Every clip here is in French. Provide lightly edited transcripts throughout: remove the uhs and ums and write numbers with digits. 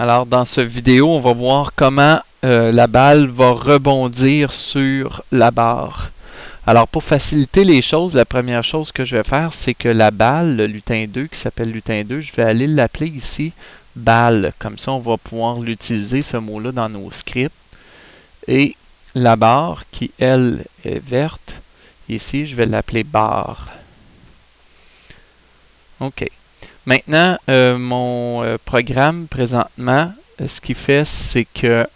Alors, dans cette vidéo, on va voir comment la balle va rebondir sur la barre. Alors, pour faciliter les choses, la première chose que je vais faire, c'est que la balle, le lutin 2, qui s'appelle lutin 2, je vais aller l'appeler ici balle. Comme ça, on va pouvoir l'utiliser, ce mot-là, dans nos scripts. Et la barre, qui, elle, est verte, ici, je vais l'appeler barre. OK. Maintenant, mon programme, présentement, ce qu'il fait, c'est que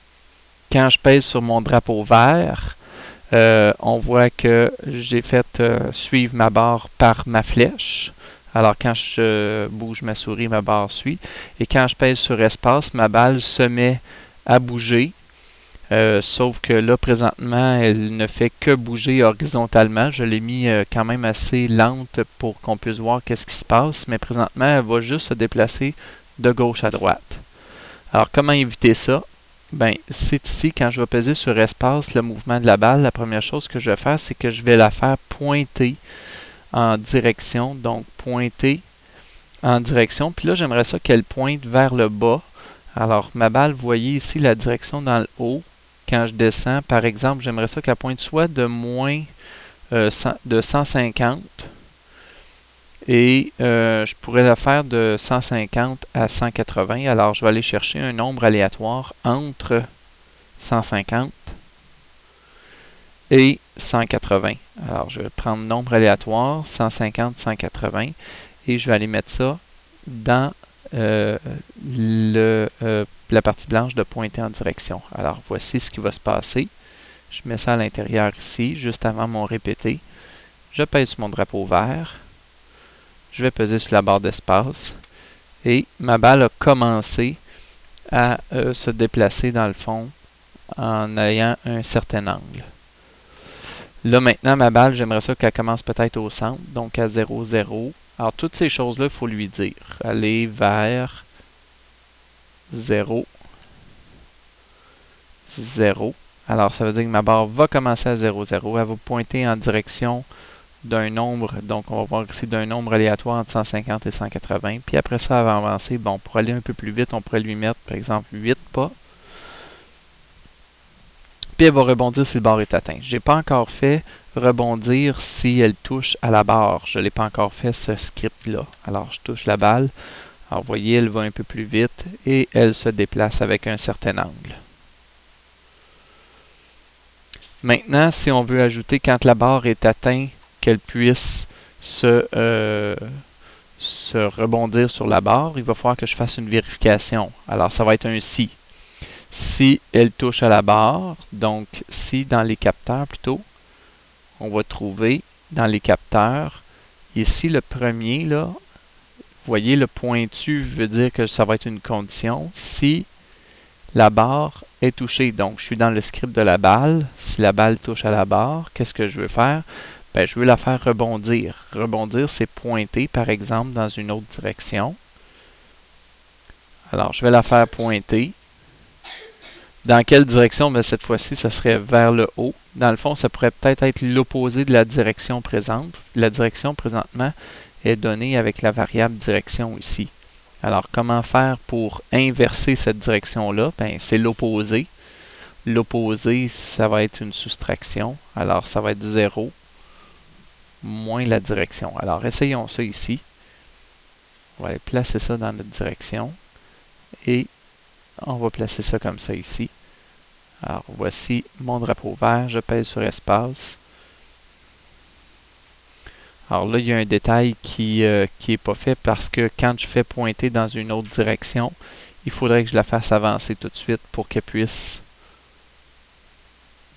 quand je pèse sur mon drapeau vert, on voit que j'ai fait suivre ma barre par ma flèche. Alors, quand je bouge ma souris, ma barre suit. Et quand je pèse sur espace, ma balle se met à bouger. Sauf que là, présentement, elle ne fait que bouger horizontalement. Je l'ai mis quand même assez lente pour qu'on puisse voir qu'est-ce qui se passe. Mais présentement, elle va juste se déplacer de gauche à droite. Alors, comment éviter ça? Ben, c'est ici, quand je vais peser sur espace, le mouvement de la balle, la première chose que je vais faire, c'est que je vais la faire pointer en direction. Donc, pointer en direction. Puis là, j'aimerais ça qu'elle pointe vers le bas. Alors, ma balle, vous voyez ici la direction dans le haut. Quand je descends, par exemple, j'aimerais ça qu'elle pointe soit de moins de 150 et je pourrais la faire de 150 à 180. Alors, je vais aller chercher un nombre aléatoire entre 150 et 180. Alors, je vais prendre nombre aléatoire, 150, 180, et je vais aller mettre ça dans la partie blanche de pointer en direction. Alors, voici ce qui va se passer. Je mets ça à l'intérieur ici, juste avant mon répété. Je pèse sur mon drapeau vert. Je vais peser sur la barre d'espace. Et ma balle a commencé à se déplacer dans le fond en ayant un certain angle. Là, maintenant, ma balle, j'aimerais ça qu'elle commence peut-être au centre, donc à 0, 0. Alors, toutes ces choses-là, il faut lui dire. Aller vers 0, 0. Alors, ça veut dire que ma barre va commencer à 0, 0. Elle va pointer en direction d'un nombre. Donc, on va voir ici d'un nombre aléatoire entre 150 et 180. Puis après ça, elle va avancer. Bon, pour aller un peu plus vite, on pourrait lui mettre, par exemple, 8 pas. Puis elle va rebondir si le barre est atteint. Je n'ai pas encore fait rebondir si elle touche à la barre. Je ne l'ai pas encore fait, ce script-là. Alors, je touche la balle. Alors, vous voyez, elle va un peu plus vite et elle se déplace avec un certain angle. Maintenant, si on veut ajouter quand la barre est atteinte, qu'elle puisse se rebondir sur la barre, il va falloir que je fasse une vérification. Alors, ça va être un si. Si elle touche à la barre, donc si dans les capteurs plutôt, on va trouver dans les capteurs, ici le premier, là, vous voyez le pointu veut dire que ça va être une condition. Si la barre est touchée, donc je suis dans le script de la balle, si la balle touche à la barre, qu'est-ce que je veux faire? Ben, je veux la faire rebondir. Rebondir, c'est pointer, par exemple, dans une autre direction. Alors, je vais la faire pointer. Dans quelle direction? Ben, cette fois-ci, ce serait vers le haut. Dans le fond, ça pourrait peut-être être l'opposé de la direction présente. La direction présentement est donnée avec la variable direction ici. Alors, comment faire pour inverser cette direction-là? Ben, c'est l'opposé. L'opposé, ça va être une soustraction. Alors, ça va être 0 moins la direction. Alors, essayons ça ici. On va aller placer ça dans notre direction. Et on va placer ça comme ça ici. Alors, voici mon drapeau vert. Je pèse sur espace. Alors là, il y a un détail qui n'est pas fait parce que quand je fais pointer dans une autre direction, il faudrait que je la fasse avancer tout de suite pour qu'elle puisse...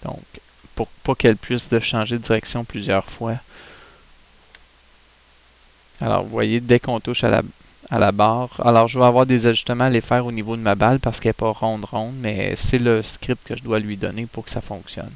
Donc, pour pas qu'elle puisse changer de direction plusieurs fois. Alors, vous voyez, dès qu'on touche à la barre, alors je vais avoir des ajustements à les faire au niveau de ma balle parce qu'elle n'est pas ronde, mais c'est le script que je dois lui donner pour que ça fonctionne.